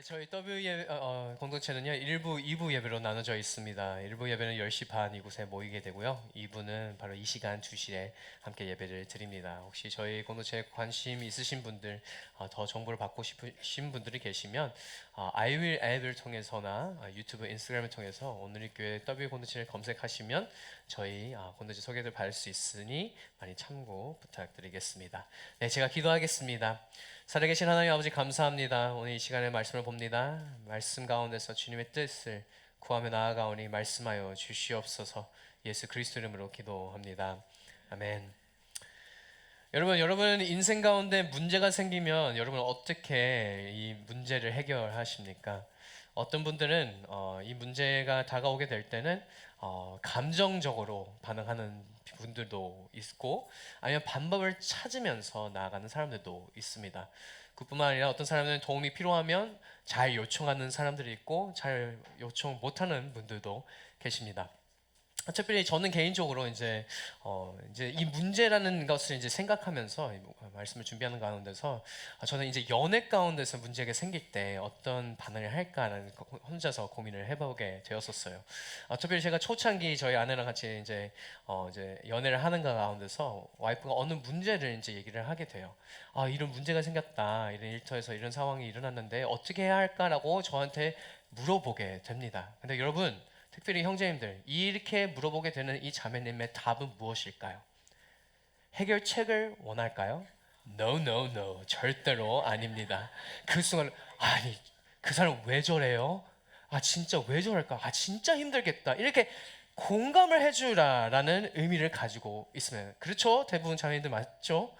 네, 저희 W 공동체는요 1부, 2부 예배로 나눠져 있습니다. 1부 예배는 10시 반 이곳에 모이게 되고요. 2부는 바로 이 시간 2시에 함께 예배를 드립니다. 혹시 저희 공동체에 관심 있으신 분들, 더 정보를 받고 싶으신 분들이 계시면 I will 앱을 통해서나 유튜브, 인스타그램을 통해서 오늘의 교회 W 공동체를 검색하시면 저희 공동체 소개를 받을 수 있으니 많이 참고 부탁드리겠습니다. 네, 제가 기도하겠습니다. 살아계신 하나님 아버지 감사합니다. 오늘 이 시간에 말씀을 봅니다. 말씀 가운데서 주님의 뜻을 구하며 나아가오니 말씀하여 주시옵소서. 예수 그리스도 이름으로 기도합니다. 아멘. 여러분 인생 가운데 문제가 생기면 여러분 어떻게 이 문제를 해결하십니까? 어떤 분들은 이 문제가 다가오게 될 때는 감정적으로 반응하는 분들도 있고, 아니면 방법을 찾으면서 나아가는 사람들도 있습니다. 그뿐만 아니라 어떤 사람들은 도움이 필요하면 잘 요청하는 사람들이 있고, 잘 요청 못하는 분들도 계십니다. 특별히 저는 개인적으로 이제 이 문제라는 것을 이제 생각하면서 말씀을 준비하는 가운데서 저는 이제 연애 가운데서 문제가 생길 때 어떤 반응을 할까라는 혼자서 고민을 해보게 되었었어요. 특별히 제가 초창기 저희 아내랑 같이 이제 연애를 하는 가운데서 와이프가 어느 문제를 이제 얘기를 하게 돼요. 이런 문제가 생겼다, 이런 일터에서 이런 상황이 일어났는데 어떻게 해야 할까라고 저한테 물어보게 됩니다. 근데 여러분, 특별히 형제님들, 이렇게 물어보게 되는 이 자매님의 답은 무엇일까요? 해결책을 원할까요? No, no, no. 절대로 아닙니다. 그 순간, 아니, 그 사람 왜 저래요? 진짜 왜 저럴까? 진짜 힘들겠다. 이렇게 공감을 해주라라는 의미를 가지고 있으면, 그렇죠? 대부분 자매님들 맞죠?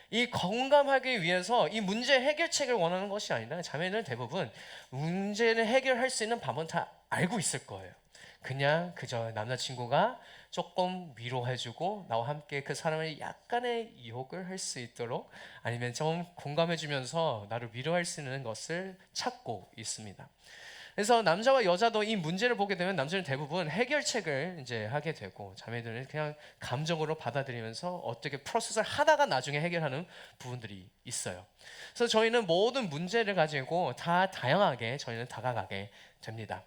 이 공감하기 위해서 이 문제 해결책을 원하는 것이 아니라, 자매는 대부분 문제를 해결할 수 있는 방법은 다 알고 있을 거예요. 그냥 그저 남자친구가 조금 위로해주고 나와 함께 그 사람을 약간의 유혹을 할 수 있도록, 아니면 좀 공감해주면서 나를 위로할 수 있는 것을 찾고 있습니다. 그래서 남자와 여자도 이 문제를 보게 되면 남자는 대부분 해결책을 이제 하게 되고, 자매들은 그냥 감정으로 받아들이면서 어떻게 프로세스를 하다가 나중에 해결하는 부분들이 있어요. 그래서 저희는 모든 문제를 가지고 다 다양하게 저희는 다가가게 됩니다.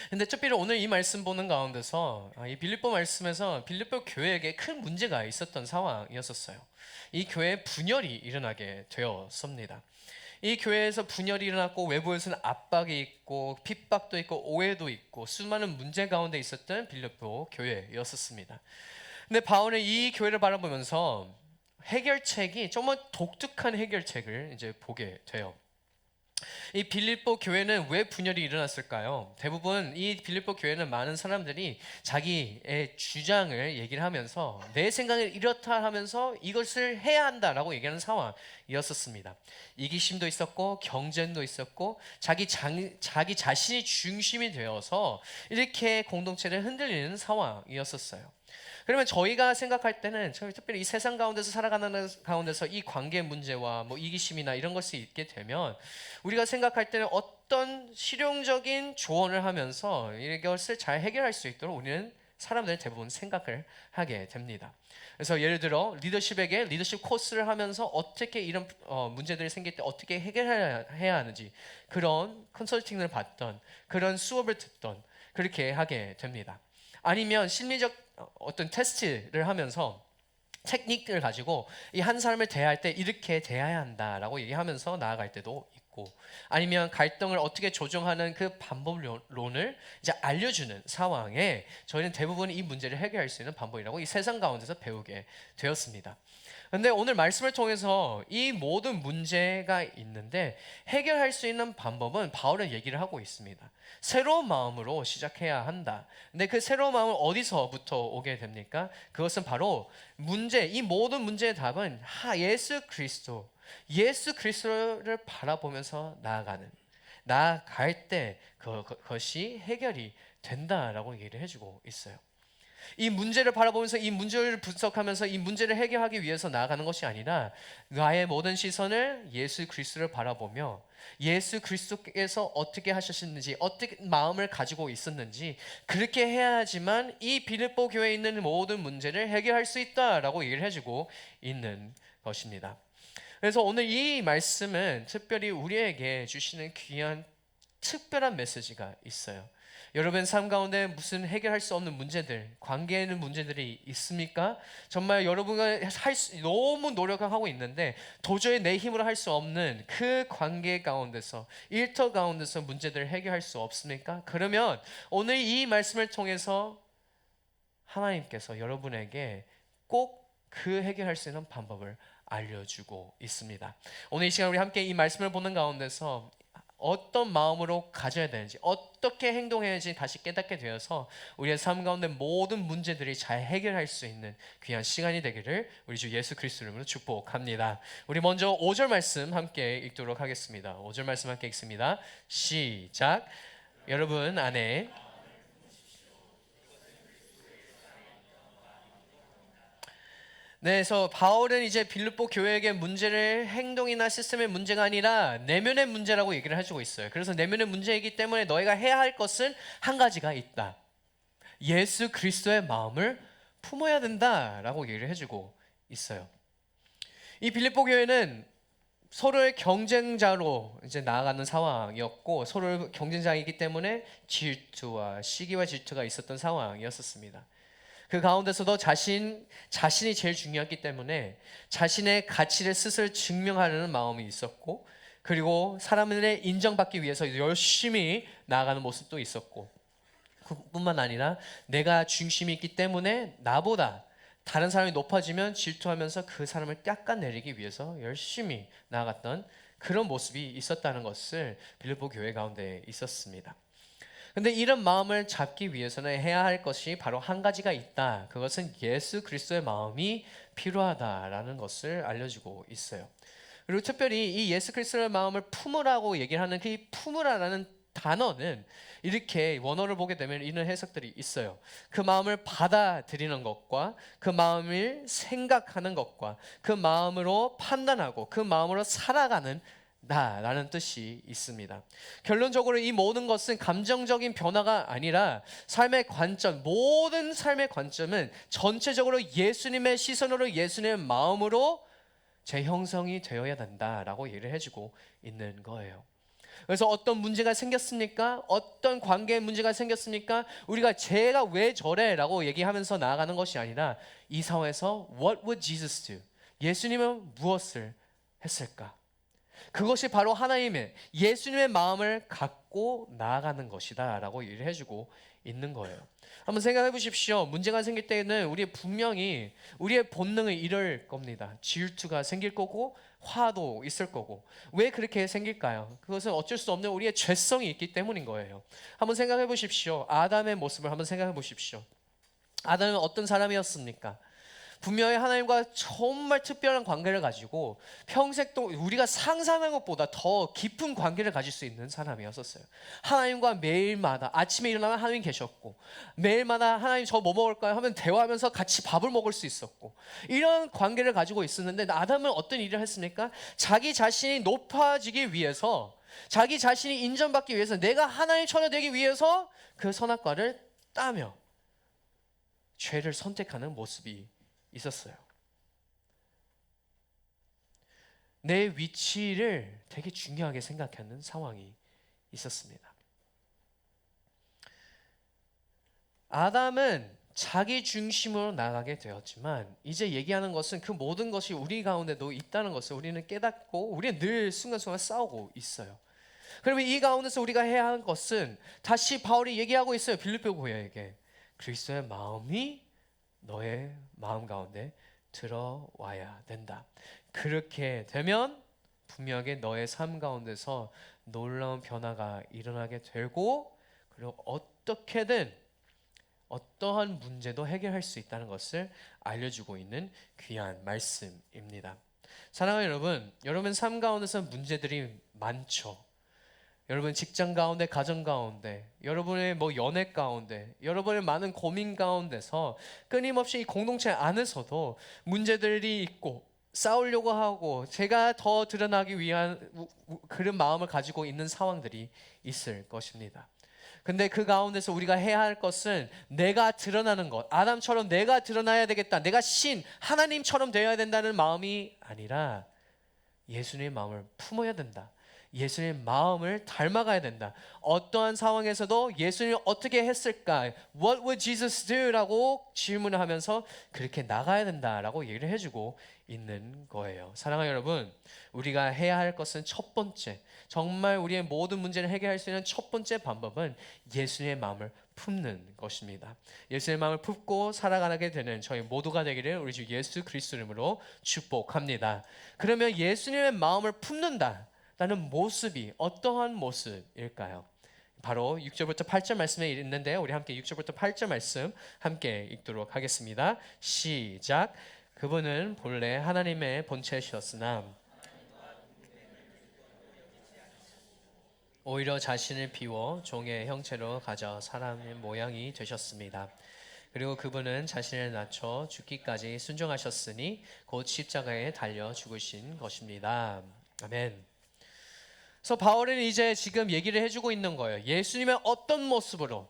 근데 특별히 오늘 이 말씀 보는 가운데서 이 빌립보 말씀에서 빌립보 교회에게 큰 문제가 있었던 상황이었었어요. 이 교회에 분열이 일어나게 되었습니다. 이 교회에서 분열이 일어났고, 외부에서는 압박이 있고 핍박도 있고 오해도 있고 수많은 문제 가운데 있었던 빌립보 교회였었습니다. 근데 바울은 이 교회를 바라보면서 해결책이 정말 독특한 해결책을 이제 보게 돼요. 이 빌립보 교회는 왜 분열이 일어났을까요? 대부분 이 빌립보 교회는 많은 사람들이 자기의 주장을 얘기를 하면서 내 생각은 이렇다 하면서 이것을 해야 한다라고 얘기하는 상황이었었습니다. 이기심도 있었고 경쟁도 있었고 자기 자신이 중심이 되어서 이렇게 공동체를 흔들리는 상황이었었어요. 그러면 저희가 생각할 때는, 저희 특별히 이 세상 가운데서 살아가는 가운데서 이 관계 문제와 뭐 이기심이나 이런 것이 있게 되면, 우리가 생각할 때는 어떤 실용적인 조언을 하면서 이것을 잘 해결할 수 있도록 우리는 사람들 대부분 생각을 하게 됩니다. 그래서 예를 들어 리더십에게 리더십 코스를 하면서 어떻게 이런 문제들이 생길 때 어떻게 해결해야 하는지 그런 컨설팅을 받던, 그런 수업을 듣던, 그렇게 하게 됩니다. 아니면 심리적 어떤 테스트를 하면서 테크닉을 가지고 이 한 사람을 대할 때 이렇게 대해야 한다라고 얘기하면서 나아갈 때도 있고, 아니면 갈등을 어떻게 조정하는 그 방법론을 이제 알려주는 상황에 저희는 대부분 이 문제를 해결할 수 있는 방법이라고 이 세상 가운데서 배우게 되었습니다. 근데 오늘 말씀을 통해서 이 모든 문제가 있는데 해결할 수 있는 방법은 바울은 얘기를 하고 있습니다. 새로운 마음으로 시작해야 한다. 근데 그 새로운 마음은 어디서부터 오게 됩니까? 그것은 바로 이 모든 문제의 답은 예수 그리스도를 바라보면서 나아갈 때 그것이 해결이 된다라고 얘기를 해주고 있어요. 이 문제를 바라보면서 이 문제를 분석하면서 이 문제를 해결하기 위해서 나아가는 것이 아니라, 나의 모든 시선을 예수 그리스도를 바라보며 예수 그리스도께서 어떻게 하셨는지, 어떻게 마음을 가지고 있었는지, 그렇게 해야지만 이 빌립보 교회에 있는 모든 문제를 해결할 수 있다라고 얘기를 해주고 있는 것입니다. 그래서 오늘 이 말씀은 특별히 우리에게 주시는 귀한 특별한 메시지가 있어요. 여러분 삶 가운데 무슨 해결할 수 없는 문제들, 관계에 있는 문제들이 있습니까? 정말 여러분가 너무 노력하고 있는데 도저히 내 힘으로 할 수 없는 그 관계 가운데서, 일터 가운데서 문제들을 해결할 수 없습니까? 그러면 오늘 이 말씀을 통해서 하나님께서 여러분에게 꼭 그 해결할 수 있는 방법을 알려주고 있습니다. 오늘 이 시간 우리 함께 이 말씀을 보는 가운데서 어떤 마음으로 가져야 되는지, 어떻게 행동해야지 다시 깨닫게 되어서 우리의 삶 가운데 모든 문제들이 잘 해결할 수 있는 귀한 시간이 되기를 우리 주 예수 그리스도 이름으로 축복합니다. 우리 먼저 5절 말씀 함께 읽도록 하겠습니다. 5절 말씀 함께 읽습니다. 시작. 여러분 안에 네, 그래서 바울은 이제 빌립보 교회에게 문제를 행동이나 시스템의 문제가 아니라 내면의 문제라고 얘기를 해주고 있어요. 그래서 내면의 문제이기 때문에 너희가 해야 할 것은 한 가지가 있다. 예수 그리스도의 마음을 품어야 된다라고 얘기를 해주고 있어요. 이 빌립보 교회는 서로의 경쟁자로 이제 나아가는 상황이었고, 서로의 경쟁자이기 때문에 질투와 시기와 질투가 있었던 상황이었습니다. 그 가운데서도 자신이 제일 중요했기 때문에 자신의 가치를 스스로 증명하려는 마음이 있었고, 그리고 사람들의 인정받기 위해서 열심히 나아가는 모습도 있었고, 그뿐만 아니라 내가 중심이 있기 때문에 나보다 다른 사람이 높아지면 질투하면서 그 사람을 깎아내리기 위해서 열심히 나아갔던 그런 모습이 있었다는 것을 빌립보 교회 가운데 있었습니다. 근데 이런 마음을 잡기 위해서는 해야 할 것이 바로 한 가지가 있다. 그것은 예수 그리스도의 마음이 필요하다라는 것을 알려주고 있어요. 그리고 특별히 이 예수 그리스도의 마음을 품으라고 얘기를 하는 그 품으라라는 단어는 이렇게 원어를 보게 되면 이런 해석들이 있어요. 그 마음을 받아들이는 것과 그 마음을 생각하는 것과 그 마음으로 판단하고 그 마음으로 살아가는 라는 뜻이 있습니다. 결론적으로 이 모든 것은 감정적인 변화가 아니라 삶의 관점, 모든 삶의 관점은 전체적으로 예수님의 시선으로, 예수님의 마음으로 재형성이 되어야 된다라고 얘기를 해주고 있는 거예요. 그래서 어떤 문제가 생겼습니까? 어떤 관계에 문제가 생겼습니까? 우리가 제가 왜 저래? 라고 얘기하면서 나아가는 것이 아니라 이 상황에서 What would Jesus do? 예수님은 무엇을 했을까? 그것이 바로 하나님의 예수님의 마음을 갖고 나아가는 것이다 라고 얘기를 해주고 있는 거예요. 한번 생각해 보십시오. 문제가 생길 때는 분명히 우리의 본능을 잃을 겁니다. 질투가 생길 거고 화도 있을 거고. 왜 그렇게 생길까요? 그것은 어쩔 수 없는 우리의 죄성이 있기 때문인 거예요. 한번 생각해 보십시오. 아담의 모습을 한번 생각해 보십시오. 아담은 어떤 사람이었습니까? 분명히 하나님과 정말 특별한 관계를 가지고 평생 동안 우리가 상상한 것보다 더 깊은 관계를 가질 수 있는 사람이었어요. 하나님과 매일마다 아침에 일어나면 하나님 계셨고, 매일마다 하나님 저 뭐 먹을까요? 하면 대화하면서 같이 밥을 먹을 수 있었고, 이런 관계를 가지고 있었는데 아담은 어떤 일을 했습니까? 자기 자신이 높아지기 위해서, 자기 자신이 인정받기 위해서, 내가 하나님처럼 되기 위해서 그 선악과를 따며 죄를 선택하는 모습이 있었어요. 내 위치를 되게 중요하게 생각하는 상황이 있었습니다. 아담은 자기 중심으로 나가게 되었지만 이제 얘기하는 것은 그 모든 것이 우리 가운데도 있다는 것을 우리는 깨닫고 우리는 늘 순간순간 싸우고 있어요. 그러면 이 가운데서 우리가 해야 하는 것은 다시 바울이 얘기하고 있어요. 빌립보 교회에게 그리스도의 마음이 너의 마음 가운데 들어와야 된다. 그렇게 되면 분명하게 너의 삶 가운데서 놀라운 변화가 일어나게 되고, 그리고 어떻게든 어떠한 문제도 해결할 수 있다는 것을 알려주고 있는 귀한 말씀입니다. 사랑하는 여러분, 여러분 삶 가운데서 문제들이 많죠. 여러분 직장 가운데, 가정 가운데, 여러분의 연애 가운데, 여러분의 많은 고민 가운데서 끊임없이 이 공동체 안에서도 문제들이 있고 싸우려고 하고 제가 더 드러나기 위한 그런 마음을 가지고 있는 상황들이 있을 것입니다. 근데 그 가운데서 우리가 해야 할 것은 내가 드러나는 것, 아담처럼 내가 드러나야 되겠다, 내가 하나님처럼 되어야 된다는 마음이 아니라 예수님의 마음을 품어야 된다. 예수님의 마음을 닮아가야 된다. 어떠한 상황에서도 예수님이 어떻게 했을까? What would Jesus do? 라고 질문을 하면서 그렇게 나가야 된다라고 얘기를 해주고 있는 거예요. 사랑하는 여러분, 우리가 해야 할 것은 첫 번째, 정말 우리의 모든 문제를 해결할 수 있는 첫 번째 방법은 예수님의 마음을 품는 것입니다. 예수님의 마음을 품고 살아가게 되는 저희 모두가 되기를 우리 주 예수 그리스도 이름으로 축복합니다. 그러면 예수님의 마음을 품는다 라는 모습이 어떠한 모습일까요? 바로 6절부터 8절 말씀에 있는데요. 우리 함께 6절부터 8절 말씀 함께 읽도록 하겠습니다. 시작. 그분은 본래 하나님의 본체셨으나 오히려 자신을 비워 종의 형체로 가져 사람의 모양이 되셨습니다. 그리고 그분은 자신을 낮춰 죽기까지 순종하셨으니 곧 십자가에 달려 죽으신 것입니다. 아멘. 그래서 바울은 이제 지금 얘기를 해주고 있는 거예요. 예수님의 어떤 모습으로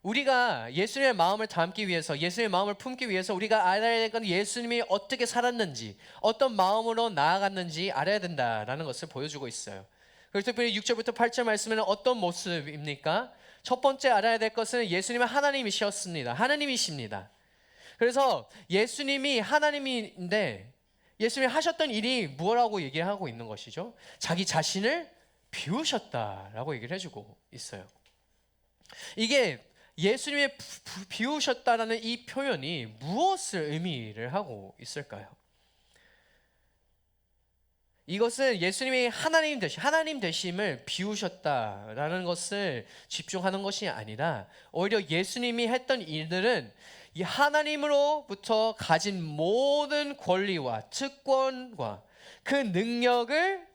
우리가 예수님의 마음을 담기 위해서, 예수님의 마음을 품기 위해서 우리가 알아야 될 건 예수님이 어떻게 살았는지, 어떤 마음으로 나아갔는지 알아야 된다라는 것을 보여주고 있어요. 그래서 특별히 6절부터 8절 말씀에는 어떤 모습입니까? 첫 번째 알아야 될 것은 예수님은 하나님이셨습니다. 하나님이십니다. 그래서 예수님이 하나님인데 예수님이 하셨던 일이 뭐라고 얘기를 하고 있는 것이죠? 자기 자신을 비우셨다라고 얘기를 해주고 있어요. 이게 예수님이 비우셨다라는 이 표현이 무엇을 의미를 하고 있을까요? 이것은 예수님이 하나님 되심을 비우셨다라는 것을 집중하는 것이 아니라 오히려 예수님이 했던 일들은 이 하나님으로부터 가진 모든 권리와 특권과 그 능력을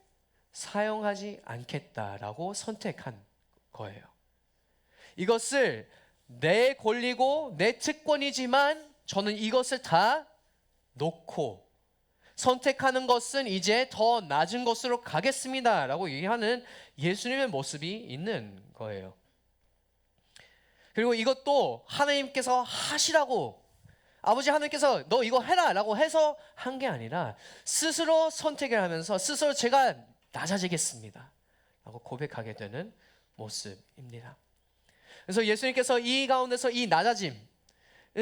사용하지 않겠다라고 선택한 거예요. 이것을 내 권리고 내 특권이지만 저는 이것을 다 놓고 선택하는 것은 이제 더 낮은 것으로 가겠습니다 라고 얘기하는 예수님의 모습이 있는 거예요. 그리고 이것도 하나님께서 하시라고, 아버지 하나님께서 너 이거 해라 라고 해서 한 게 아니라 스스로 선택을 하면서 스스로 제가 낮아지겠습니다 라고 고백하게 되는 모습입니다. 그래서 예수님께서 이 가운데서 이 낮아짐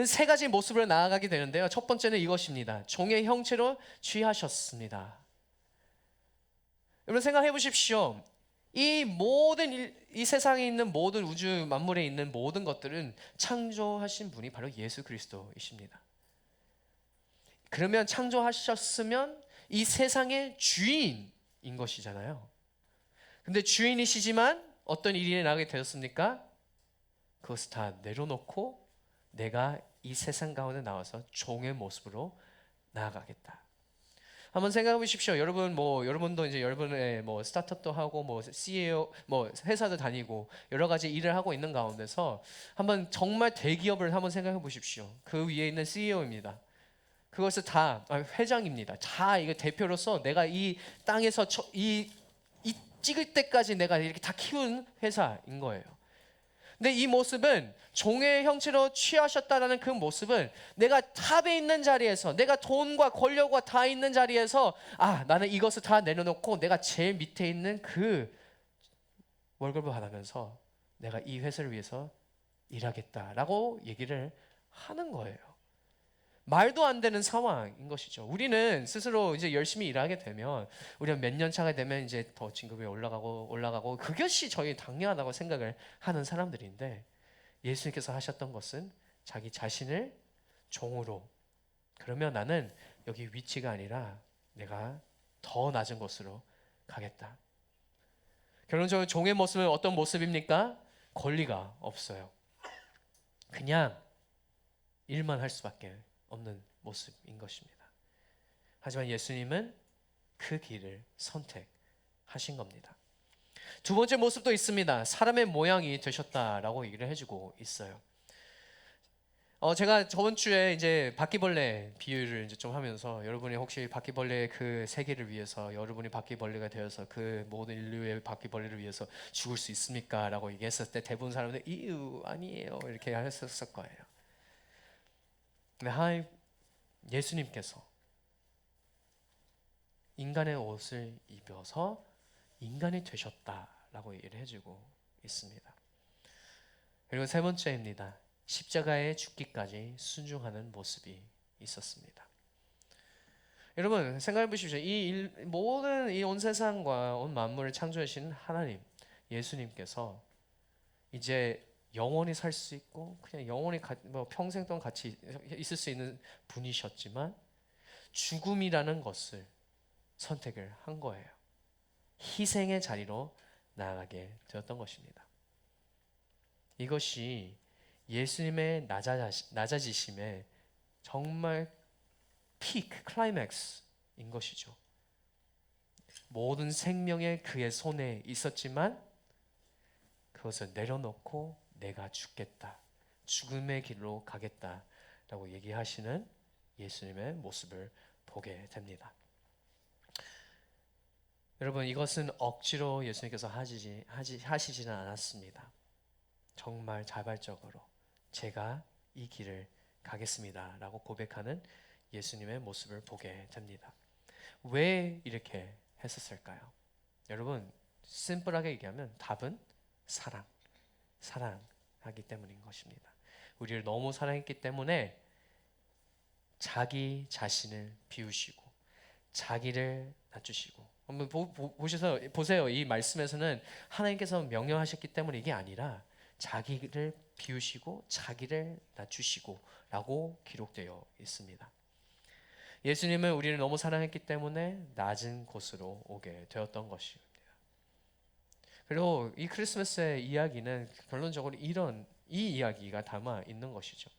세 가지 모습으로 나아가게 되는데요. 첫 번째는 이것입니다. 종의 형체로 취하셨습니다. 여러분 생각해 보십시오. 이 세상에 있는 모든 우주 만물에 있는 모든 것들은 창조하신 분이 바로 예수 그리스도이십니다. 그러면 창조하셨으면 이 세상의 주인인 것이잖아요. 근데 주인이시지만 어떤 일이 나게 되었습니까? 그것을 다 내려놓고 내가 이 세상 가운데 나와서 종의 모습으로 나아가겠다. 한번 생각해 보십시오. 여러분도 이제 여러분의 스타트업도 하고 CEO 회사도 다니고 여러 가지 일을 하고 있는 가운데서 한번 정말 대기업을 한번 생각해 보십시오. 그 위에 있는 CEO입니다. 그것을 다 회장입니다. 다 이거 대표로서 내가 이 땅에서 이 찍을 때까지 내가 이렇게 다 키운 회사인 거예요. 근데 이 모습은 종의 형체로 취하셨다라는 그 모습은 내가 탑에 있는 자리에서 내가 돈과 권력과 다 있는 자리에서 나는 이것을 다 내려놓고 내가 제일 밑에 있는 그 월급을 받으면서 내가 이 회사를 위해서 일하겠다라고 얘기를 하는 거예요. 말도 안 되는 상황인 것이죠. 우리는 스스로 이제 열심히 일하게 되면 우리가 몇 년 차가 되면 이제 더 진급이 올라가고 그것이 저희 당연하다고 생각을 하는 사람들인데 예수님께서 하셨던 것은 자기 자신을 종으로, 그러면 나는 여기 위치가 아니라 내가 더 낮은 곳으로 가겠다. 결론적으로 종의 모습은 어떤 모습입니까? 권리가 없어요. 그냥 일만 할 수밖에 없는 모습인 것입니다. 하지만 예수님은 그 길을 선택하신 겁니다. 두 번째 모습도 있습니다. 사람의 모양이 되셨다라고 얘기를 해주고 있어요. 제가 저번 주에 이제 바퀴벌레 비유를 이제 좀 하면서 여러분이 혹시 바퀴벌레의 그 세계를 위해서 여러분이 바퀴벌레가 되어서 그 모든 인류의 바퀴벌레를 위해서 죽을 수 있습니까? 라고 얘기했을 때 대부분 사람들이 이유 아니에요 이렇게 했었을 거예요. 근데 예수님께서 인간의 옷을 입어서 인간이 되셨다라고 얘기를 해주고 있습니다. 그리고 세 번째입니다. 십자가에 죽기까지 순종하는 모습이 있었습니다. 여러분 생각해 보십시오. 모든 이 온 세상과 온 만물을 창조하신 하나님, 예수님께서 이제 영원히 살 수 있고 그냥 영원히 평생 동안 같이 있을 수 있는 분이셨지만 죽음이라는 것을 선택을 한 거예요. 희생의 자리로 나아가게 되었던 것입니다. 이것이 예수님의 낮아지심의 정말 피크, 클라이맥스인 것이죠. 모든 생명이 그의 손에 있었지만 그것을 내려놓고 내가 죽겠다, 죽음의 길로 가겠다라고 얘기하시는 예수님의 모습을 보게 됩니다. 여러분 이것은 억지로 예수님께서 하시지는 않았습니다. 정말 자발적으로 제가 이 길을 가겠습니다 라고 고백하는 예수님의 모습을 보게 됩니다. 왜 이렇게 했었을까요? 여러분 심플하게 얘기하면 답은 사랑하기 때문인 것입니다. 우리를 너무 사랑했기 때문에 자기 자신을 비우시고 자기를 낮추시고, 한번 보세요. 이 말씀에서는 하나님께서 명령하셨기 때문에 이게 아니라 자기를 비우시고 자기를 낮추시고 라고 기록되어 있습니다. 예수님은 우리를 너무 사랑했기 때문에 낮은 곳으로 오게 되었던 것입니다. 그리고 이 크리스마스의 이야기는 결론적으로 이 이야기가 담아 있는 것이죠.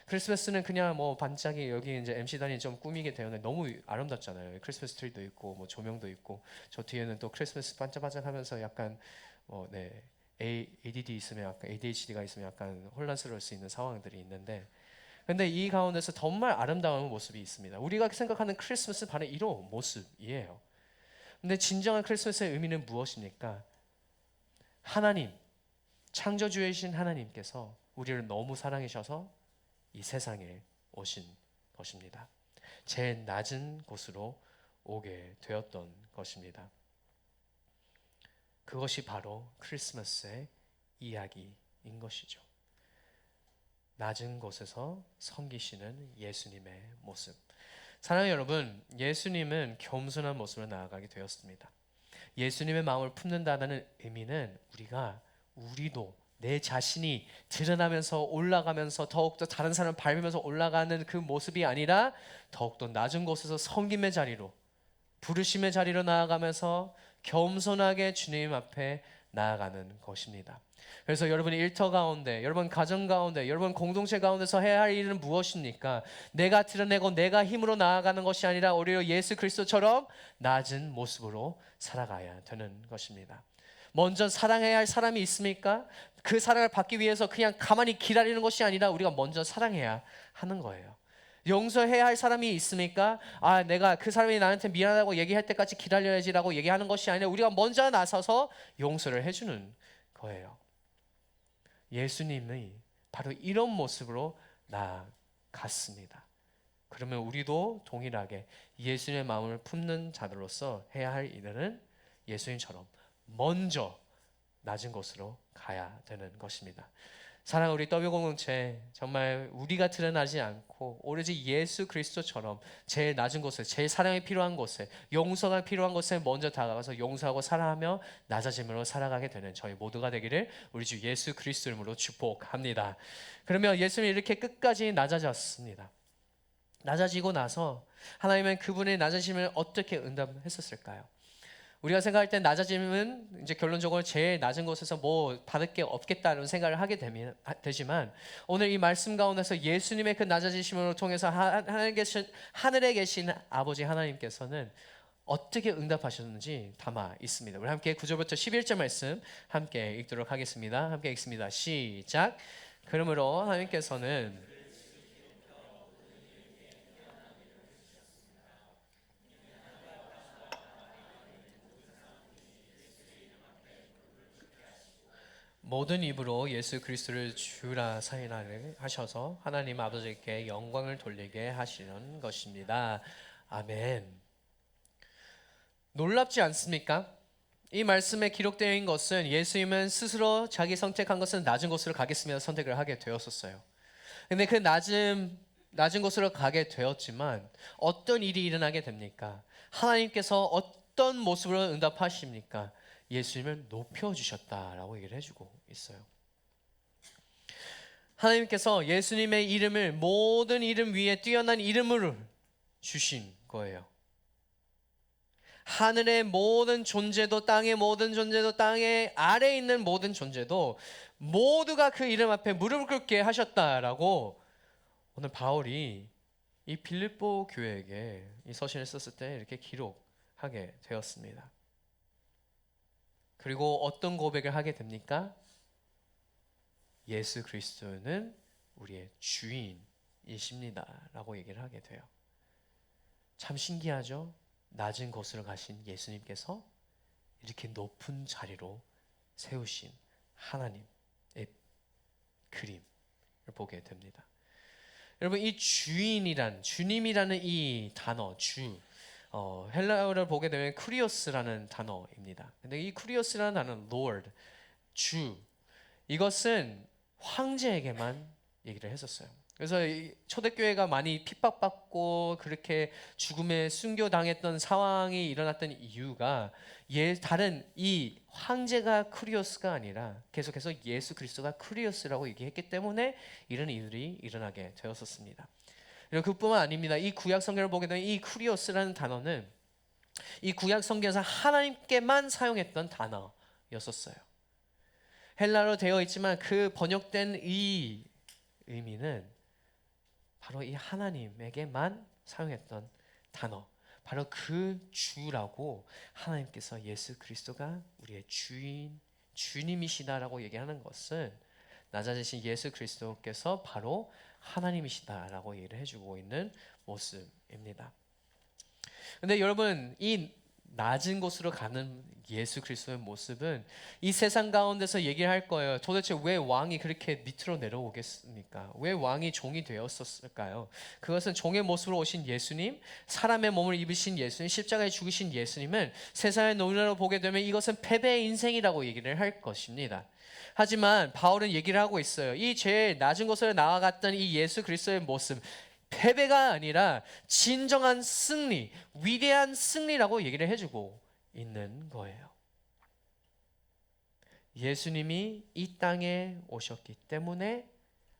크리스마스는 그냥 반짝이 여기 이제 MC단이 좀 꾸미게 되었는데 너무 아름답잖아요. 크리스마스 트리도 있고 조명도 있고, 저 뒤에는 또 크리스마스 반짝반짝하면서 약간 ADD 있으면 약간 ADHD가 있으면 약간 혼란스러울 수 있는 상황들이 있는데, 근데 이 가운데서 정말 아름다운 모습이 있습니다. 우리가 생각하는 크리스마스 바로 이런 모습이에요. 근데 진정한 크리스마스의 의미는 무엇입니까? 하나님, 창조주이신 하나님께서 우리를 너무 사랑하셔서 이 세상에 오신 것입니다. 제일 낮은 곳으로 오게 되었던 것입니다. 그것이 바로 크리스마스의 이야기인 것이죠. 낮은 곳에서 섬기시는 예수님의 모습. 사랑하는 여러분, 예수님은 겸손한 모습으로 나아가게 되었습니다. 예수님의 마음을 품는다는 의미는 우리도 내 자신이 드러나면서 올라가면서 더욱더 다른 사람을 밟으면서 올라가는 그 모습이 아니라 더욱더 낮은 곳에서 섬김의 자리로, 부르심의 자리로 나아가면서 겸손하게 주님 앞에 나아가는 것입니다. 그래서 여러분의 일터 가운데, 여러분 가정 가운데, 여러분 공동체 가운데서 해야 할 일은 무엇입니까? 내가 드러내고 내가 힘으로 나아가는 것이 아니라 오히려 예수 그리스도처럼 낮은 모습으로 살아가야 되는 것입니다. 먼저 사랑해야 할 사람이 있습니까? 그 사랑을 받기 위해서 그냥 가만히 기다리는 것이 아니라 우리가 먼저 사랑해야 하는 거예요. 용서해야 할 사람이 있습니까? 내가 그 사람이 나한테 미안하다고 얘기할 때까지 기다려야지라고 얘기하는 것이 아니라 우리가 먼저 나서서 용서를 해주는 거예요. 예수님이 바로 이런 모습으로 나아갔습니다. 그러면 우리도 동일하게 예수님의 마음을 품는 자들로서 해야 할 일은 예수님처럼 먼저 낮은 곳으로 가야 되는 것입니다. 사랑하는 우리 더비 공동체, 정말 우리가 드러나지 않고 오로지 예수 그리스도처럼 제일 낮은 곳에, 제일 사랑이 필요한 곳에, 용서가 필요한 곳에 먼저 다가가서 용서하고 사랑하며 낮아짐으로 살아가게 되는 저희 모두가 되기를 우리 주 예수 그리스도 이름으로 축복합니다. 그러면 예수님이 이렇게 끝까지 낮아졌습니다. 낮아지고 나서 하나님은 그분의 낮아짐을 어떻게 응답했었을까요? 우리가 생각할 때 낮아짐은 이제 결론적으로 제일 낮은 곳에서 받을 게 없겠다는 생각을 하게 되지만, 오늘 이 말씀 가운데서 예수님의 그 낮아지심을 통해서 하늘에 계신 아버지 하나님께서는 어떻게 응답하셨는지 담아 있습니다. 우리 함께 9절부터 11절 말씀 함께 읽도록 하겠습니다. 함께 읽습니다. 시작. 그러므로 하나님께서는 모든 입으로 예수 그리스도를 주라 사인하게 하셔서 하나님 아버지께 영광을 돌리게 하시는 것입니다. 아멘. 놀랍지 않습니까? 이 말씀에 기록되어 있는 것은 예수님은 스스로 자기 선택한 것은 낮은 곳으로 가겠습니다 선택을 하게 되었었어요. 근데 그 낮은 곳으로 가게 되었지만 어떤 일이 일어나게 됩니까? 하나님께서 어떤 모습으로 응답하십니까? 예수님을 높여주셨다라고 얘기를 해주고 있어요. 하나님께서 예수님의 이름을 모든 이름 위에 뛰어난 이름으로 주신 거예요. 하늘의 모든 존재도 땅의 모든 존재도 땅의 아래에 있는 모든 존재도 모두가 그 이름 앞에 무릎을 꿇게 하셨다라고 오늘 바울이 이 빌립보 교회에게 이 서신을 썼을 때 이렇게 기록하게 되었습니다. 그리고 어떤 고백을 하게 됩니까? 예수 그리스도는 우리의 주인이십니다 라고 얘기를 하게 돼요. 참 신기하죠? 낮은 곳으로 가신 예수님께서 이렇게 높은 자리로 세우신 하나님의 그림을 보게 됩니다. 여러분 이 주님이라는 이 단어 헬라어를 보게 되면 쿠리오스라는 단어입니다. 근데 이 쿠리오스라는 단어는 Lord, 주 이것은 황제에게만 얘기를 했었어요. 그래서 초대교회가 많이 핍박받고 그렇게 죽음에 순교당했던 상황이 일어났던 이유가 다른 이 황제가 쿠리오스가 아니라 계속해서 예수 그리스도가 쿠리오스라고 얘기했기 때문에 이런 일들이 일어나게 되었었습니다. 그리고 그뿐만 아닙니다. 이 구약 성경을 보게 되면 이 쿠리오스라는 단어는 이 구약 성경에서 하나님께만 사용했던 단어였었어요. 헬라어로 되어 있지만 그 번역된 이 의미는 바로 이 하나님에게만 사용했던 단어, 바로 그 주라고 하나님께서 예수 그리스도가 우리의 주님이시다라고 얘기하는 것은 낮아지신 예수 그리스도께서 바로 하나님이시다라고 얘기를 해주고 있는 모습입니다. 근데 여러분 이 낮은 곳으로 가는 예수 그리스도의 모습은 이 세상 가운데서 얘기를 할 거예요. 도대체 왜 왕이 그렇게 밑으로 내려오겠습니까? 왜 왕이 종이 되었을까요? 그것은 종의 모습으로 오신 예수님, 사람의 몸을 입으신 예수님, 십자가에 죽으신 예수님은 세상의 눈으로 보게 되면 이것은 패배의 인생이라고 얘기를 할 것입니다. 하지만 바울은 얘기를 하고 있어요. 이 제일 낮은 곳으로 나아갔던 이 예수 그리스도의 모습, 패배가 아니라 진정한 승리, 위대한 승리라고 얘기를 해주고 있는 거예요. 예수님이 이 땅에 오셨기 때문에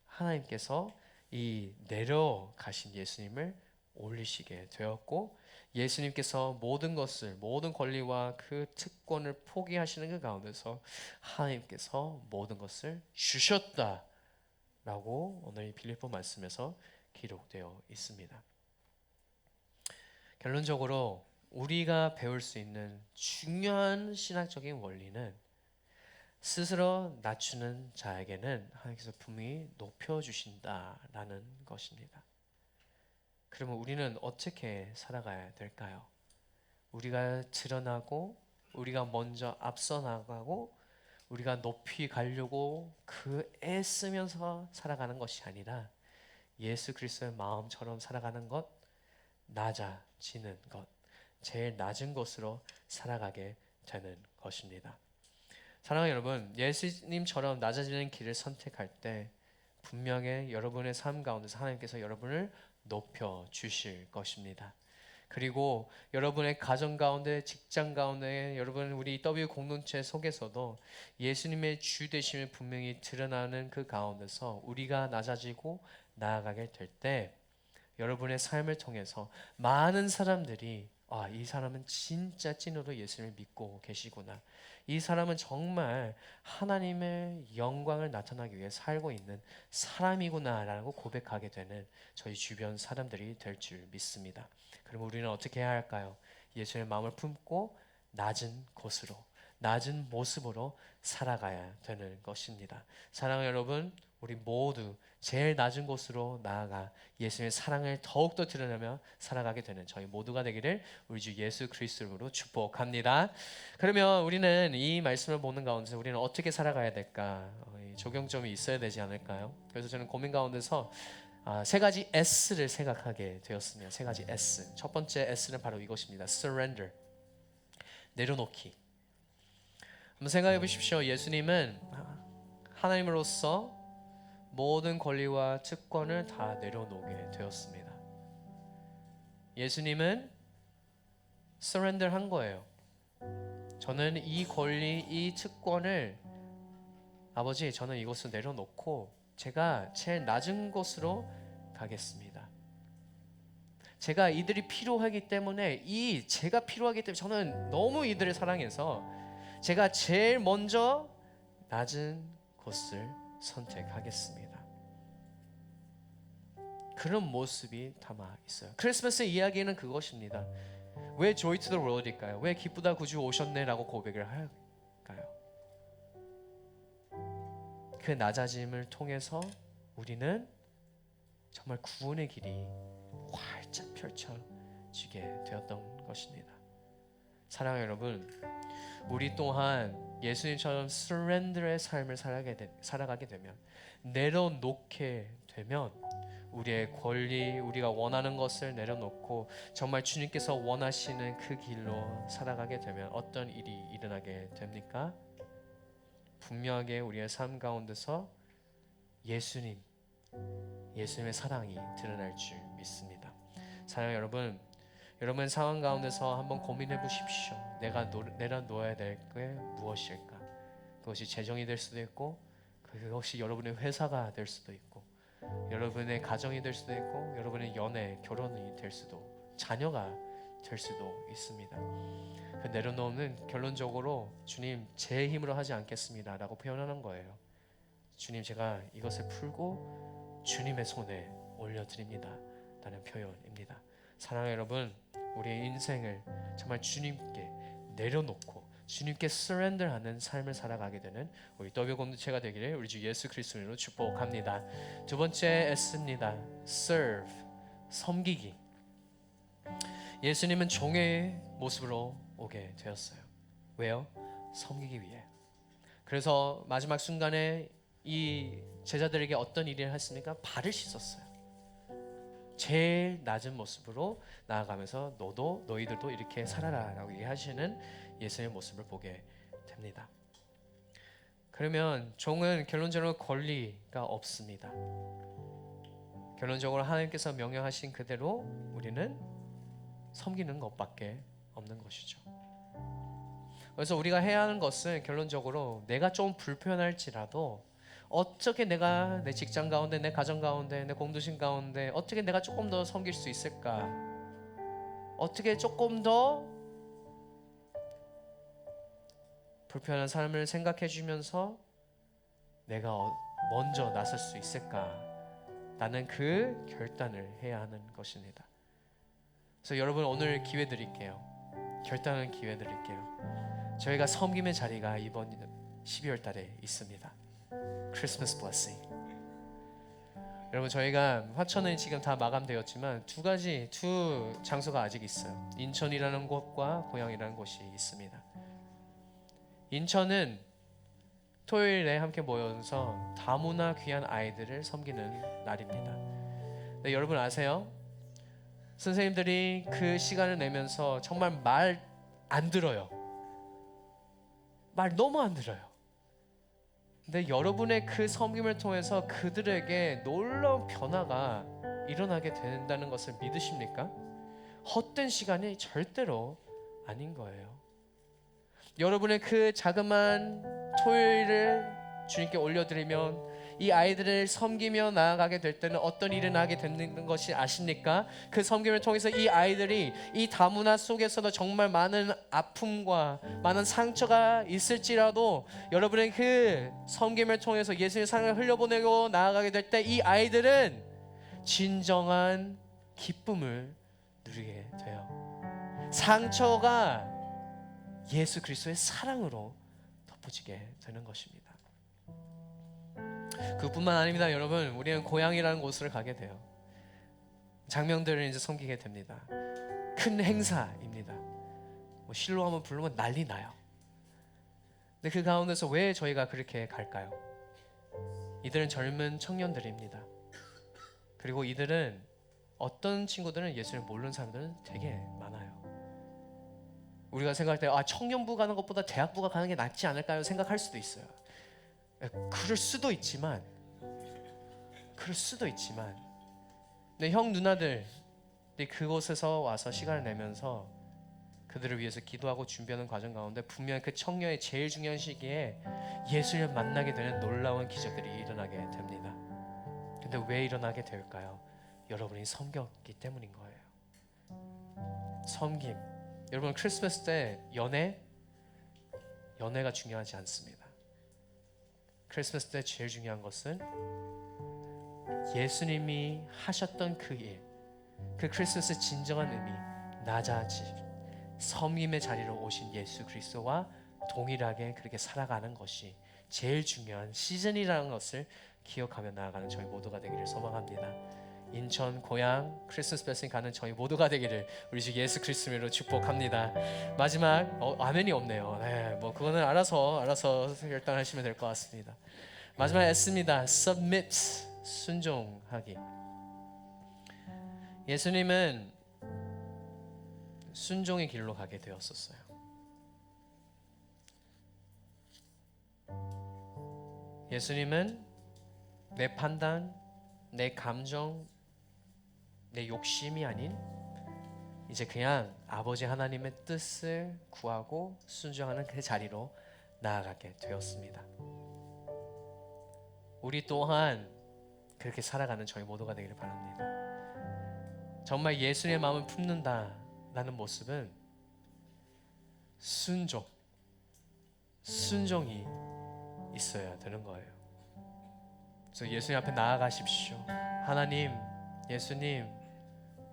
하나님께서 이 내려가신 예수님을 올리시게 되었고, 예수님께서 모든 것을, 모든 권리와 그 특권을 포기하시는 그 가운데서 하나님께서 모든 것을 주셨다라고 오늘 이 빌립보 말씀에서 기록되어 있습니다. 결론적으로 우리가 배울 수 있는 중요한 신학적인 원리는 스스로 낮추는 자에게는 하나님께서 분명히 높여주신다라는 것입니다. 그러면 우리는 어떻게 살아가야 될까요? 우리가 드러나고 우리가 먼저 앞서 나가고 우리가 높이 가려고 그 애쓰면서 살아가는 것이 아니라 예수 그리스도의 마음처럼 살아가는 것, 낮아지는 것, 제일 낮은 곳으로 살아가게 되는 것입니다. 사랑하는 여러분, 예수님처럼 낮아지는 길을 선택할 때 분명히 여러분의 삶 가운데서 하나님께서 여러분을 높여 주실 것입니다. 그리고 여러분의 가정 가운데, 직장 가운데, 여러분 우리 W 공동체 속에서도 예수님의 주 되심을 분명히 드러나는 그 가운데서 우리가 낮아지고 나아가게 될 때 여러분의 삶을 통해서 많은 사람들이 이 사람은 진짜 찐으로 예수님을 믿고 계시구나. 이 사람은 정말 하나님의 영광을 나타나기 위해 살고 있는 사람이구나라고 고백하게 되는 저희 주변 사람들이 될 줄 믿습니다. 그럼 우리는 어떻게 해야 할까요? 예수의 마음을 품고 낮은 곳으로, 낮은 모습으로 살아가야 되는 것입니다. 사랑하는 여러분, 우리 모두 제일 낮은 곳으로 나아가 예수님의 사랑을 더욱더 드러내며 살아가게 되는 저희 모두가 되기를 우리 주 예수 그리스도로 축복합니다. 그러면 우리는 이 말씀을 보는 가운데서 우리는 어떻게 살아가야 될까? 적용점이 있어야 되지 않을까요? 그래서 저는 고민 가운데서 세 가지 S를 생각하게 되었습니다. 세 가지 S. 첫 번째 S는 바로 이것입니다. Surrender. 내려놓기. 한번 생각해 보십시오. 예수님은 하나님으로서 모든 권리와 특권을 다 내려놓게 되었습니다. 예수님은 surrender 한 거예요. 저는 이 권리, 이 특권을 아버지, 저는 이것을 내려놓고 제가 제일 낮은 곳으로 가겠습니다. 제가 이들이 필요하기 때문에 제가 필요하기 때문에 저는 너무 이들을 사랑해서 제가 제일 먼저 낮은 곳을 선택하겠습니다. 그런 모습이 담아 있어요. 크리스마스의 이야기는 그것입니다. 왜 Joy to the World일까요? 왜 기쁘다 구주 오셨네라고 고백을 할까요? 그 낮아짐을 통해서 우리는 정말 구원의 길이 활짝 펼쳐지게 되었던 것입니다. 사랑하는 여러분, 우리 또한 예수님처럼 surrender의 삶을 살아가게 되면, 내려놓게 되면 우리의 권리, 우리가 원하는 것을 내려놓고 정말 주님께서 원하시는 그 길로 살아가게 되면 어떤 일이 일어나게 됩니까? 분명하게 우리의 삶 가운데서 예수님의 사랑이 드러날 줄 믿습니다. 사랑하는 여러분, 여러분의 상황 가운데서 한번 고민해 보십시오. 내가 내려놓아야 될 게 무엇일까? 그것이 재정이 될 수도 있고, 그것이 여러분의 회사가 될 수도 있고, 여러분의 가정이 될 수도 있고, 여러분의 연애, 결혼이 될 수도, 자녀가 될 수도 있습니다. 그 내려놓는 결론적으로 주님 제 힘으로 하지 않겠습니다 라고 표현하는 거예요. 주님, 제가 이것을 풀고 주님의 손에 올려드립니다 라는 표현입니다. 사랑하는 여러분, 우리의 인생을 정말 주님께 내려놓고 주님께 surrender하는 삶을 살아가게 되는 우리 더비 공동체가 되기를 우리 주 예수 그리스도로 축복합니다. 두 번째 S입니다. serve, 섬기기. 예수님은 종의 모습으로 오게 되었어요. 왜요? 섬기기 위해. 그래서 마지막 순간에 이 제자들에게 어떤 일을 했습니까? 발을 씻었어요. 제일 낮은 모습으로 나아가면서 너희들도 이렇게 살아라 라고 얘기하시는 예수님의 모습을 보게 됩니다. 그러면 종은 결론적으로 권리가 없습니다. 결론적으로 하나님께서 명령하신 그대로 우리는 섬기는 것밖에 없는 것이죠. 그래서 우리가 해야 하는 것은 결론적으로 내가 좀 불편할지라도 어떻게 내가 내 직장 가운데, 내 가정 가운데, 내 공동체 가운데 어떻게 내가 조금 더 섬길 수 있을까? 어떻게 조금 더 불편한 삶을 생각해 주면서 내가 먼저 나설 수 있을까? 라는 그 결단을 해야 하는 것입니다. 그래서 여러분, 오늘 기회 드릴게요. 결단하는 기회 드릴게요. 저희가 섬김의 자리가 이번 12월 달에 있습니다. 크리스마스 블레싱. 여러분, 저희가 화천은 지금 다 마감되었지만 두 장소가 아직 있어요. 인천이라는 곳과 고양이라는 곳이 있습니다. 인천은 토요일에 함께 모여서 다문화 귀한 아이들을 섬기는 날입니다. 네, 여러분 아세요? 선생님들이 그 시간을 내면서 정말 말 안 들어요. 말 너무 안 들어요. 근데 여러분의 그 섬김을 통해서 그들에게 놀라운 변화가 일어나게 된다는 것을 믿으십니까? 헛된 시간이 절대로 아닌 거예요. 여러분의 그 자그마한 토요일을 주님께 올려드리면 이 아이들을 섬기며 나아가게 될 때는 어떤 일이 나게 되는 것이 아십니까? 그 섬김을 통해서 이 아이들이 이 다문화 속에서도 정말 많은 아픔과 많은 상처가 있을지라도 여러분의 그 섬김을 통해서 예수님의 사랑을 흘려보내고 나아가게 될 때 이 아이들은 진정한 기쁨을 누리게 돼요. 상처가 예수 그리스도의 사랑으로 덮어지게 되는 것입니다. 그뿐만 아닙니다. 여러분, 우리는 고향이라는 곳을 가게 돼요. 장명들을 이제 섬기게 됩니다. 큰 행사입니다. 실로 한번 부르면 난리 나요. 근데 그 가운데서 왜 저희가 그렇게 갈까요? 이들은 젊은 청년들입니다. 그리고 이들은 어떤 친구들은 예수를 모르는 사람들은 되게 많아요. 우리가 생각할 때 청년부 가는 것보다 대학부가 가는 게 낫지 않을까요? 생각할 수도 있어요. 그럴 수도 있지만 내 형 누나들 그곳에서 와서 시간을 내면서 그들을 위해서 기도하고 준비하는 과정 가운데 분명 그 청년의 제일 중요한 시기에 예수를 만나게 되는 놀라운 기적들이 일어나게 됩니다. 근데 왜 일어나게 될까요? 여러분이 섬겼기 때문인 거예요. 섬김. 여러분 크리스마스 때 연애가 중요하지 않습니다. 크리스마스 때 제일 중요한 것은 예수님이 하셨던 그 일, 그 크리스마스의 진정한 의미, 낮아짐, 섬김의 자리로 오신 예수 그리스도와 동일하게 그렇게 살아가는 것이 제일 중요한 시즌이라는 것을 기억하며 나아가는 저희 모두가 되기를 소망합니다. 인천 고향 크리스마스 블레싱 가는 저희 모두가 되기를 우리 주 예수 그리스도로 축복합니다. 마지막 아멘이 없네요. 네, 뭐 그거는 알아서 결단하시면 될 것 같습니다. 마지막 S입니다. Submit, 순종하기. 예수님은 순종의 길로 가게 되었었어요. 예수님은 내 판단, 내 감정, 내 욕심이 아닌 이제 그냥 아버지 하나님의 뜻을 구하고 순종하는 그 자리로 나아가게 되었습니다. 우리 또한 그렇게 살아가는 저희 모두가 되기를 바랍니다. 정말 예수님의 마음을 품는다라는 모습은 순종이 있어야 되는 거예요. 그래서 예수님 앞에 나아가십시오. 하나님, 예수님,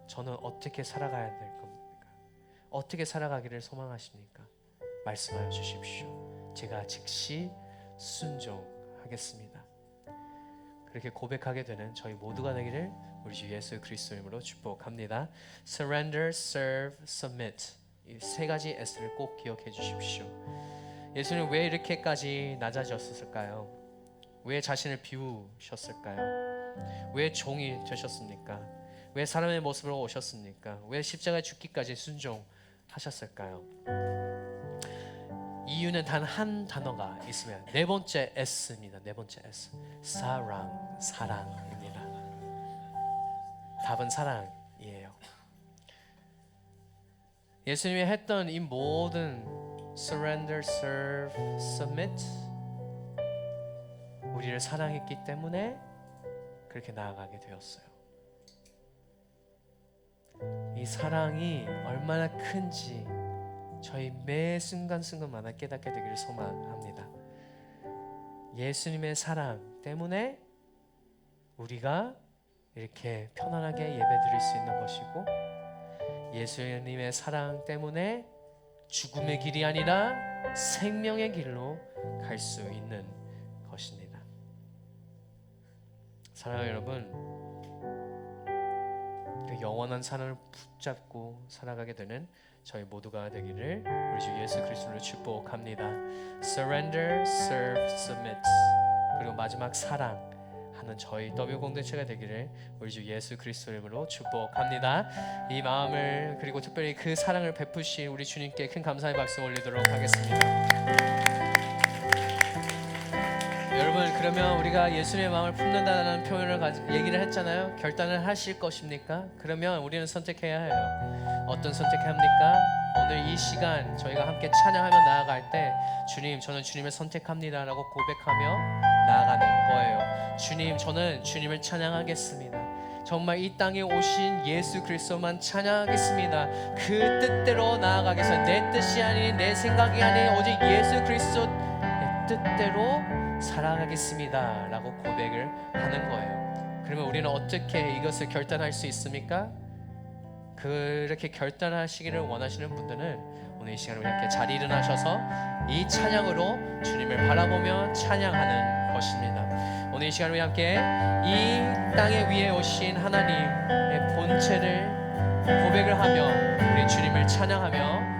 저는 어떻게 살아가야 될 겁니까? 어떻게 살아가기를 소망하십니까? 말씀하여 주십시오. 제가 즉시 순종하겠습니다. 그렇게 고백하게 되는 저희 모두가 되기를 우리 주 예수 그리스도 이름으로 축복합니다. Surrender, serve, submit. 이 세 가지 S를 꼭 기억해 주십시오. 예수님 왜 이렇게까지 낮아졌을까요? 왜 자신을 비우셨을까요? 왜 종이 되셨습니까? 왜 사람의 모습으로 오셨습니까? 왜 십자가에 죽기까지 순종하셨을까요? 이유는 단 한 단어가 있으면 네 번째 S입니다. 네 번째 S. 사랑입니다. 답은 사랑이에요. 예수님이 했던 이 모든 surrender, serve, submit 우리를 사랑했기 때문에 그렇게 나아가게 되었어요. 이 사랑이 얼마나 큰지 저희 매 순간순간마다 깨닫게 되기를 소망합니다. 예수님의 사랑 때문에 우리가 이렇게 편안하게 예배드릴 수 있는 것이고, 예수님의 사랑 때문에 죽음의 길이 아니라 생명의 길로 갈 수 있는 것입니다. 사랑하는 여러분, 그 영원한 사랑을 붙잡고 살아가게 되는 저희 모두가 되기를 우리 주 예수 그리스도로 축복합니다. Surrender, serve, submit. 그리고 마지막 사랑하는 저희 W 공동체가 되기를 우리 주 예수 그리스도 이름으로 축복합니다. 이 마음을 그리고 특별히 그 사랑을 베푸신 우리 주님께 큰 감사의 박수 올리도록 하겠습니다. 여러분, 그러면 우리가 예수님의 마음을 품는다는 표현을 얘기를 했잖아요. 결단을 하실 것입니까? 그러면 우리는 선택해야 해요. 어떤 선택해야 합니까? 오늘 이 시간 저희가 함께 찬양하며 나아갈 때 주님, 저는 주님을 선택합니다 라고 고백하며 나아가는 거예요. 주님, 저는 주님을 찬양하겠습니다. 정말 이 땅에 오신 예수 그리스도만 찬양하겠습니다. 그 뜻대로 나아가겠습니다. 내 뜻이 아닌, 내 생각이 아닌 오직 예수 그리스도의 뜻대로 살아가겠습니다 라고 고백을 하는 거예요. 그러면 우리는 어떻게 이것을 결단할 수 있습니까? 그렇게 결단하시기를 원하시는 분들은 오늘 이 시간에 이렇게 자리 일어나셔서 이 찬양으로 주님을 바라보며 찬양하는 것입니다. 오늘 이 시간 우리 함께 이 땅에 위에 오신 하나님의 본체를 고백을 하며 우리 주님을 찬양하며